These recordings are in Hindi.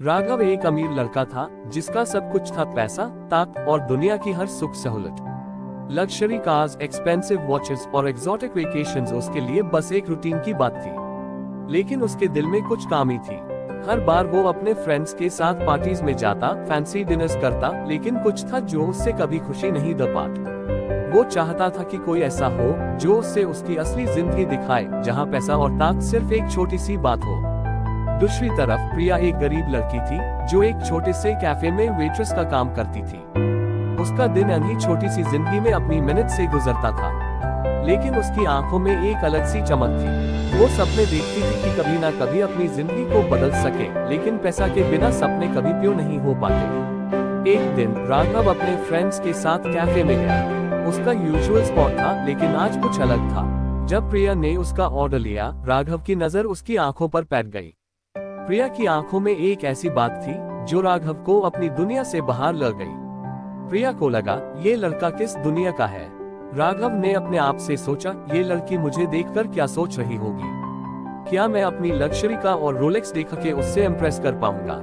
राघव एक अमीर लड़का था जिसका सब कुछ था, पैसा, ताकत और दुनिया की हर सुख सहूलत। लग्जरी कार्स, एक्सपेंसिव वॉचेस और एक्सोटिक वेकेशंस उसके लिए बस एक रूटीन की बात थी। लेकिन उसके दिल में कुछ कमी थी। हर बार वो अपने फ्रेंड्स के साथ पार्टीज में जाता, फैंसी डिनर्स करता, लेकिन कुछ था जो उससे कभी खुशी नहीं दे पाता। वो चाहता था कि कोई ऐसा हो जो उससे उसकी असली जिंदगी दिखाए, जहाँ पैसा और ताकत सिर्फ एक छोटी सी बात हो। दूसरी तरफ प्रिया एक गरीब लड़की थी जो एक छोटे से कैफे में वेट्रेस का काम करती थी। उसका दिन इन्हीं छोटी सी जिंदगी में अपनी मेहनत से गुजरता था, लेकिन उसकी आंखों में एक अलग सी चमक थी। वो सपने देखती थी कि कभी ना कभी अपनी जिंदगी को बदल सके, लेकिन पैसा के बिना सपने कभी पूरे नहीं हो पाते। एक दिन राघव अपने फ्रेंड्स के साथ कैफे में गया। उसका यूजुअल स्पॉट था, लेकिन आज कुछ अलग था। जब प्रिया ने उसका ऑर्डर लिया, राघव की नजर उसकी आंखों पर बैठ गई। प्रिया की आंखों में एक ऐसी बात थी जो राघव को अपनी दुनिया से बाहर ले गई। प्रिया को लगा, ये लड़का किस दुनिया का है। राघव ने अपने आप से सोचा, ये लड़की मुझे देखकर क्या सोच रही होगी। क्या मैं अपनी लग्जरी का और रोलेक्स देख के उससे इम्प्रेस कर पाऊंगा।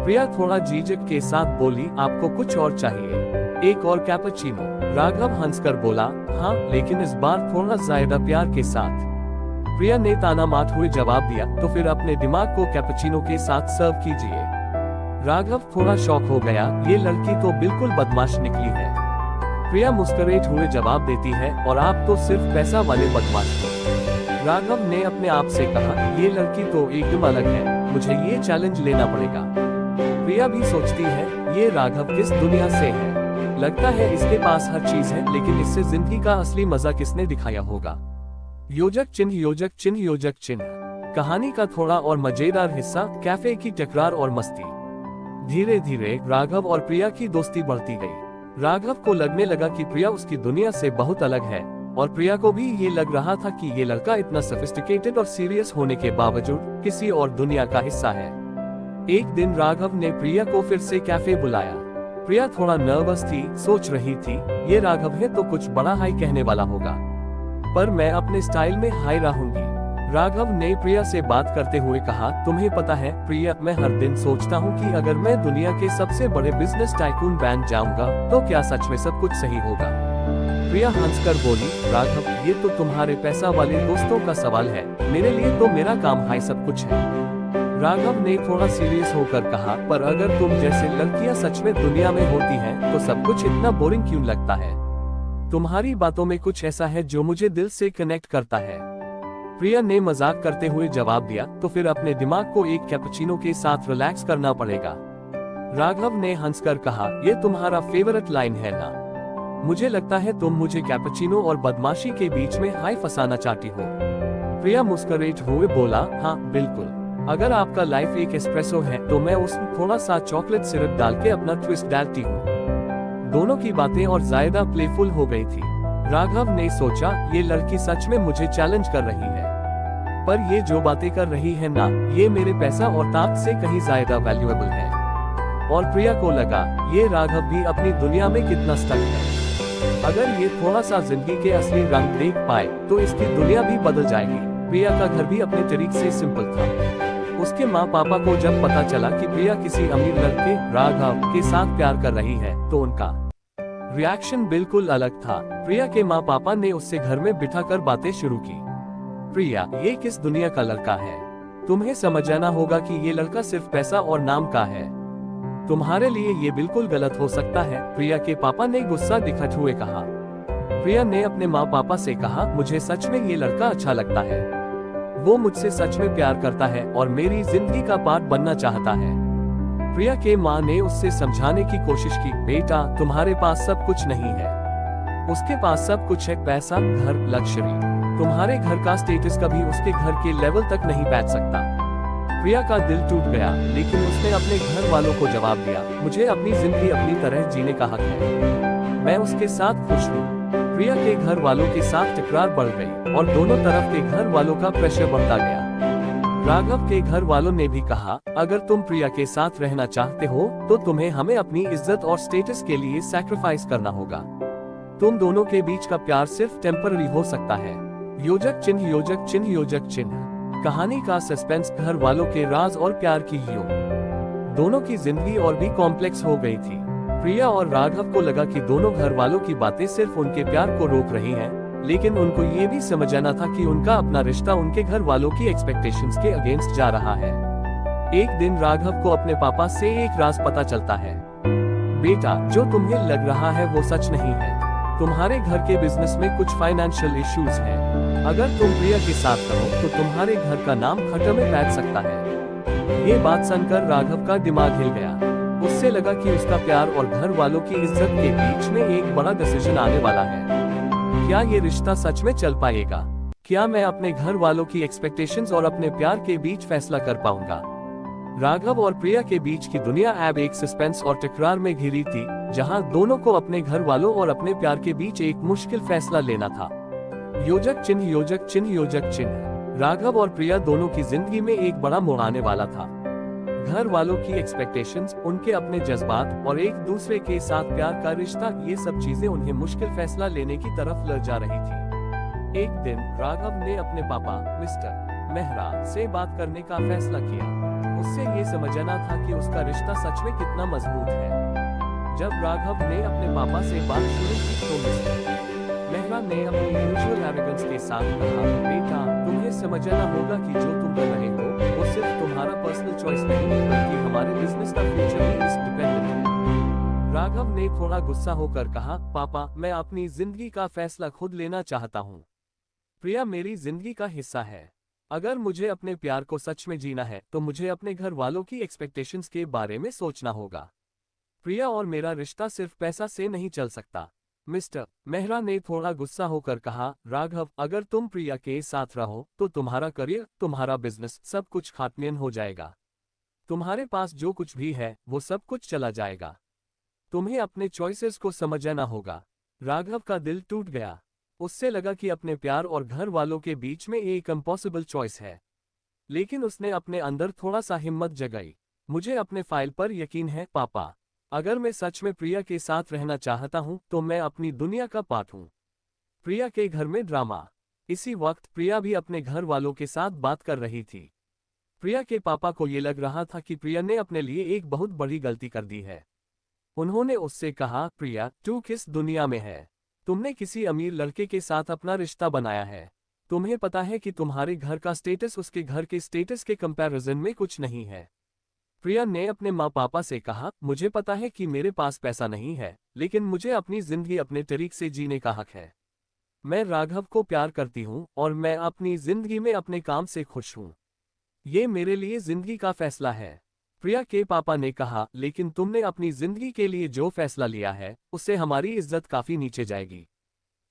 प्रिया थोड़ा झिझक के साथ बोली, आपको कुछ और चाहिए? एक और कैपुचिनो? राघव हंसकर बोला, हाँ, लेकिन इस बार थोड़ा ज्यादा प्यार के साथ। प्रिया ने ताना मारते हुए जवाब दिया, तो फिर अपने दिमाग को कैपुचिनो के साथ सर्व कीजिए। राघव थोड़ा शॉक हो गया, ये लड़की तो बिल्कुल बदमाश निकली है। प्रिया मुस्कुराते हुए जवाब देती है, और आप तो सिर्फ पैसा वाले बदमाश हो। राघव ने अपने आप से कहा, ये लड़की तो एकदम अलग है, मुझे ये चैलेंज लेना पड़ेगा। प्रिया भी सोचती है, ये राघव किस दुनिया से है। लगता है इसके पास हर चीज है, लेकिन इससे जिंदगी का असली मजा किसने दिखाया होगा। योजक चिन्ह, योजक चिन्ह, योजक चिन्ह। कहानी का थोड़ा और मजेदार हिस्सा, कैफे की टकरार और मस्ती। धीरे धीरे राघव और प्रिया की दोस्ती बढ़ती गई। राघव को लगने लगा कि प्रिया उसकी दुनिया से बहुत अलग है, और प्रिया को भी ये लग रहा था कि ये लड़का इतना सोफिस्टिकेटेड और सीरियस होने के बावजूद किसी और दुनिया का हिस्सा है। एक दिन राघव ने प्रिया को फिर से कैफे बुलाया। प्रिया थोड़ा नर्वस थी, सोच रही थी, ये राघव है तो कुछ बड़ा हाई कहने वाला होगा, पर मैं अपने स्टाइल में हाई रहूंगी। राघव ने प्रिया से बात करते हुए कहा, तुम्हें पता है प्रिया, मैं हर दिन सोचता हूँ कि अगर मैं दुनिया के सबसे बड़े बिजनेस टाइकून बन जाऊंगा तो क्या सच में सब कुछ सही होगा। प्रिया हंसकर बोली, राघव, ये तो तुम्हारे पैसा वाले दोस्तों का सवाल है, मेरे लिए तो मेरा काम हाई सब कुछ है। राघव ने थोड़ा सीरियस होकर कहा, पर अगर तुम जैसे लड़कियां सच में दुनिया में होती हैं, तो सब कुछ इतना बोरिंग क्यों लगता है। तुम्हारी बातों में कुछ ऐसा है जो मुझे दिल से कनेक्ट करता है। प्रिया ने मजाक करते हुए जवाब दिया, तो फिर अपने दिमाग को एक कैपुचिनो के साथ रिलैक्स करना पड़ेगा। राघव ने हंसकर कहा, ये तुम्हारा फेवरेट लाइन है ना। मुझे लगता है तुम मुझे कैपुचिनो और बदमाशी के बीच में हाई फंसाना चाहती हो। प्रिया मुस्कुराते हुए बोला, हाँ बिल्कुल। अगर आपका लाइफ एक एस्प्रेसो है तो मैं उसमें थोड़ा सा चॉकलेट सिरप डाल के अपना ट्विस्ट डालती हूँ। दोनों की बातें और ज्यादा प्लेफुल हो गई थी। राघव ने सोचा, ये लड़की सच में मुझे चैलेंज कर रही है, पर ये जो बातें कर रही है ना, ये मेरे पैसा और ताकत से कहीं ज्यादा वैल्यूएबल है। और प्रिया को लगा, ये राघव भी अपनी दुनिया में कितना स्टक है। अगर ये थोड़ा सा जिंदगी के असली रंग देख पाए तो इसकी दुनिया भी बदल जाएगी। प्रिया का घर भी अपने तरीके से सिंपल था। उसके माँ पापा को जब पता चला कि प्रिया किसी अमीर लड़के राघव के साथ प्यार कर रही है, तो उनका रिएक्शन बिल्कुल अलग था। प्रिया के माँ पापा ने उससे घर में बिठाकर बातें शुरू की। प्रिया, ये किस दुनिया का लड़का है। तुम्हें समझ आना होगा कि ये लड़का सिर्फ पैसा और नाम का है। तुम्हारे लिए ये बिल्कुल गलत हो सकता है, प्रिया के पापा ने गुस्सा दिखाते हुए कहा। प्रिया ने अपने माँ पापा से कहा, मुझे सच में ये लड़का अच्छा लगता है। वो मुझसे सच में प्यार करता है और मेरी जिंदगी का पार्ट बनना चाहता है। प्रिया के माँ ने उससे समझाने की कोशिश की, बेटा, तुम्हारे पास सब कुछ नहीं है। उसके पास सब कुछ है, पैसा, घर, लग्जरी। तुम्हारे घर का स्टेटस कभी उसके घर के लेवल तक नहीं पहुंच सकता। प्रिया का दिल टूट गया, लेकिन उसने अपने घर वालों को जवाब दिया, मुझे अपनी जिंदगी अपनी तरह जीने का हक है। मैं उसके साथ खुश हूँ। प्रिया के घर वालों के साथ तकरार बढ़ गई और दोनों तरफ के घर वालों का प्रेशर बढ़ता गया। राघव के घर वालों ने भी कहा, अगर तुम प्रिया के साथ रहना चाहते हो तो तुम्हें हमें अपनी इज्जत और स्टेटस के लिए सैक्रिफाइस करना होगा। तुम दोनों के बीच का प्यार सिर्फ टेम्पररी हो सकता है। योजक चिन्ह, योजक चिन्ह, योजक चिन्ह। कहानी का सस्पेंस, घर वालों के राज और प्यार की योग। दोनों की जिंदगी और भी कॉम्प्लेक्स हो गई थी। प्रिया और राघव को लगा कि दोनों घर वालों की बातें सिर्फ उनके प्यार को रोक रही हैं, लेकिन उनको ये भी समझ आना था कि उनका अपना रिश्ता उनके घर वालों की एक्सपेक्टेशंस के अगेंस्ट जा रहा है। एक दिन राघव को अपने पापा से एक राज पता चलता है। बेटा, जो तुम्हें लग रहा है वो सच नहीं है। तुम्हारे घर के बिजनेस में कुछ फाइनेंशियल इश्यूज हैं। अगर तुम प्रिया के साथ रहो तो तुम्हारे घर का नाम खड्डे में बैठ सकता है। ये बात सुनकर राघव का दिमाग हिल गया। उससे लगा कि उसका प्यार और घर वालों की इज्जत के बीच में एक बड़ा डिसीजन आने वाला है। क्या ये रिश्ता सच में चल पाएगा? क्या मैं अपने घर वालों की एक्सपेक्टेशंस और अपने प्यार के बीच फैसला कर पाऊंगा? राघव और प्रिया के बीच की दुनिया अब एक सस्पेंस और तकरार में घिरी थी, जहां दोनों को अपने घर वालों और अपने प्यार के बीच एक मुश्किल फैसला लेना था। योजक चिन्ह, योजक चिन्ह, योजक चिन्ह। राघव और प्रिया दोनों की जिंदगी में एक बड़ा मोड़ आने वाला था। घर वालों की एक्सपेक्टेशंस, उनके अपने जज्बात और एक दूसरे के साथ प्यार का रिश्ता, ये सब चीजें उन्हें मुश्किल फैसला लेने की तरफ ले जा रही थी। एक दिन राघव ने अपने पापा मिस्टर मेहरा से बात करने का फैसला किया। उससे ये समझना था कि उसका रिश्ता सच में कितना मजबूत है। जब राघव ने अपने पापा से बात शुरू की तो मिस्टर मेहरा ने अपनी यूजुअल एरोगेंस के साथ कहा, बेटा, तुम्हें समझना होगा कि जो तुम कर रहे हो वो सिर्फ तुम्हारा पर्सनल चॉइस नहीं, बल्कि हमारे बिजनेस का फ्यूचर भी इस डिपेंडेंट है। राघव ने थोड़ा गुस्सा होकर कहा, पापा, मैं अपनी जिंदगी का फैसला खुद लेना चाहता हूँ। प्रिया मेरी जिंदगी का हिस्सा है। अगर मुझे अपने प्यार को सच में जीना है तो मुझे अपने घर वालों की एक्सपेक्टेशंस के बारे में सोचना होगा। प्रिया और मेरा रिश्ता सिर्फ पैसा से नहीं चल सकता। मिस्टर मेहरा ने थोड़ा गुस्सा होकर कहा, राघव, अगर तुम प्रिया के साथ रहो तो तुम्हारा करियर, तुम्हारा बिजनेस, सब कुछ खात्मियन हो जाएगा। तुम्हारे पास जो कुछ भी है वो सब कुछ चला जाएगा। तुम्हें अपने चॉइसेस को समझना होगा। राघव का दिल टूट गया। उससे लगा कि अपने प्यार और घर वालों के बीच में एक इम्पॉसिबल चॉइस है। लेकिन उसने अपने अंदर थोड़ा सा हिम्मत जगाई। मुझे अपने फाइल पर यकीन है पापा। अगर मैं सच में प्रिया के साथ रहना चाहता हूं तो मैं अपनी दुनिया का पार्ट हूं। प्रिया के घर में ड्रामा। इसी वक्त प्रिया भी अपने घर वालों के साथ बात कर रही थी। प्रिया के पापा को ये लग रहा था कि प्रिया ने अपने लिए एक बहुत बड़ी गलती कर दी है। उन्होंने उससे कहा, प्रिया, तू किस दुनिया में है? तुमने किसी अमीर लड़के के साथ अपना रिश्ता बनाया है। तुम्हें पता है कि तुम्हारे घर का स्टेटस उसके घर के स्टेटस के कंपैरिजन में कुछ नहीं है। प्रिया ने अपने माँ पापा से कहा, मुझे पता है कि मेरे पास पैसा नहीं है, लेकिन मुझे अपनी जिंदगी अपने तरीके से जीने का हक है। मैं राघव को प्यार करती हूँ और मैं अपनी जिंदगी में अपने काम से खुश हूँ। ये मेरे लिए जिंदगी का फैसला है। प्रिया के पापा ने कहा, लेकिन तुमने अपनी जिंदगी के लिए जो फैसला लिया है उससे हमारी इज्जत काफी नीचे जाएगी।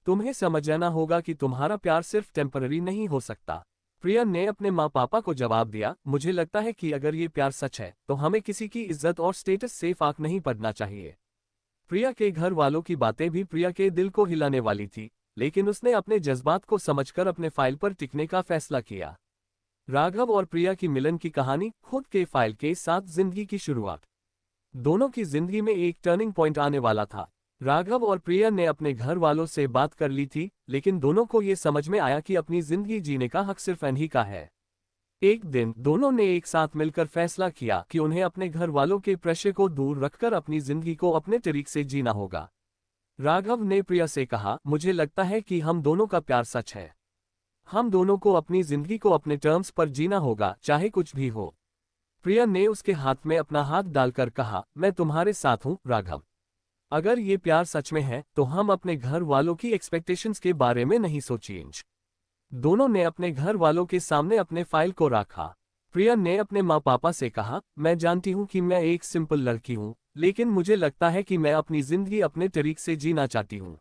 तुम्हें समझना होगा कि तुम्हारा प्यार सिर्फ टेम्पररी नहीं हो सकता। प्रिया ने अपने माँ पापा को जवाब दिया, मुझे लगता है कि अगर ये प्यार सच है तो हमें किसी की इज्जत और स्टेटस से फाक नहीं पड़ना चाहिए। प्रिया के घर वालों की बातें भी प्रिया के दिल को हिलाने वाली थी, लेकिन उसने अपने जज्बात को समझकर अपने फाइल पर टिकने का फैसला किया। राघव और प्रिया की मिलन की कहानी, खुद के फाइल के साथ जिंदगी की शुरुआत। दोनों की जिंदगी में एक टर्निंग पॉइंट आने वाला था। राघव और प्रिया ने अपने घर वालों से बात कर ली थी, लेकिन दोनों को ये समझ में आया कि अपनी जिंदगी जीने का हक सिर्फ इन्हीं का है। एक दिन दोनों ने एक साथ मिलकर फैसला किया कि उन्हें अपने घर वालों के प्रेशर को दूर रखकर अपनी जिंदगी को अपने तरीके से जीना होगा। राघव ने प्रिया से कहा, मुझे लगता है कि हम दोनों का प्यार सच है। हम दोनों को अपनी जिंदगी को अपने टर्म्स पर जीना होगा, चाहे कुछ भी हो। प्रिया ने उसके हाथ में अपना हाथ डालकर कहा, मैं तुम्हारे साथ हूं राघव। अगर ये प्यार सच में है तो हम अपने घर वालों की एक्सपेक्टेशंस के बारे में नहीं सोचेंगे। दोनों ने अपने घर वालों के सामने अपने फाइल को रखा। प्रिया ने अपने माँ पापा से कहा, मैं जानती हूँ कि मैं एक सिंपल लड़की हूँ, लेकिन मुझे लगता है कि मैं अपनी जिंदगी अपने तरीके से जीना चाहती हूँ।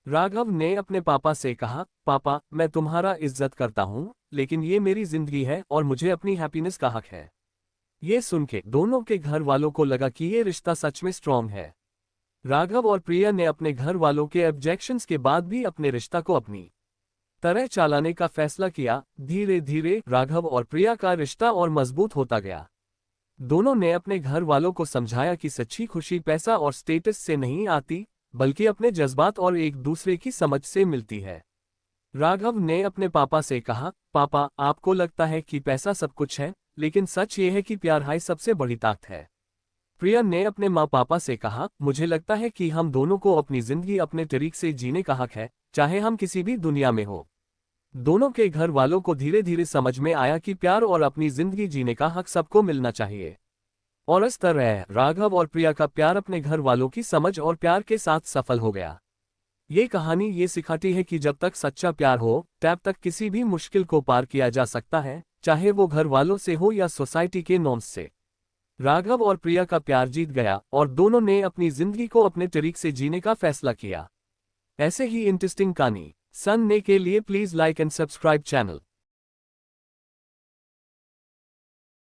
राघव ने अपने पापा से कहा, पापा, मैं तुम्हारा इज्जत करता हूँ, लेकिन ये मेरी जिंदगी है और मुझे अपनी हैप्पीनेस का हक है। ये सुन के दोनों के घर वालों को लगा कि ये रिश्ता सच में स्ट्रॉन्ग है। राघव और प्रिया ने अपने घर वालों के ऑब्जेक्शंस के बाद भी अपने रिश्ता को अपनी तरह चलाने का फैसला किया। धीरे धीरे राघव और प्रिया का रिश्ता और मजबूत होता गया। दोनों ने अपने घर वालों को समझाया कि सच्ची खुशी पैसा और स्टेटस से नहीं आती, बल्कि अपने जज्बात और एक दूसरे की समझ से मिलती है। राघव ने अपने पापा से कहा, पापा, आपको लगता है कि पैसा सब कुछ है, लेकिन सच ये है कि प्यार ही सबसे बड़ी ताकत है। प्रिया ने अपने माँ पापा से कहा, मुझे लगता है कि हम दोनों को अपनी जिंदगी अपने तरीके से जीने का हक है, चाहे हम किसी भी दुनिया में हो। दोनों के घर वालों को धीरे धीरे समझ में आया कि प्यार और अपनी जिंदगी जीने का हक सबको मिलना चाहिए। और इस तरह राघव और प्रिया का प्यार अपने घर वालों की समझ और प्यार के साथ सफल हो गया। ये कहानी ये सिखाती है कि जब तक सच्चा प्यार हो, तब तक किसी भी मुश्किल को पार किया जा सकता है, चाहे वो घर वालों से हो या सोसाइटी के नॉर्म्स से। राघव और प्रिया का प्यार जीत गया और दोनों ने अपनी जिंदगी को अपने तरीके से जीने का फैसला किया। ऐसे ही इंटरेस्टिंग कहानी सुनने के लिए please like and subscribe channel.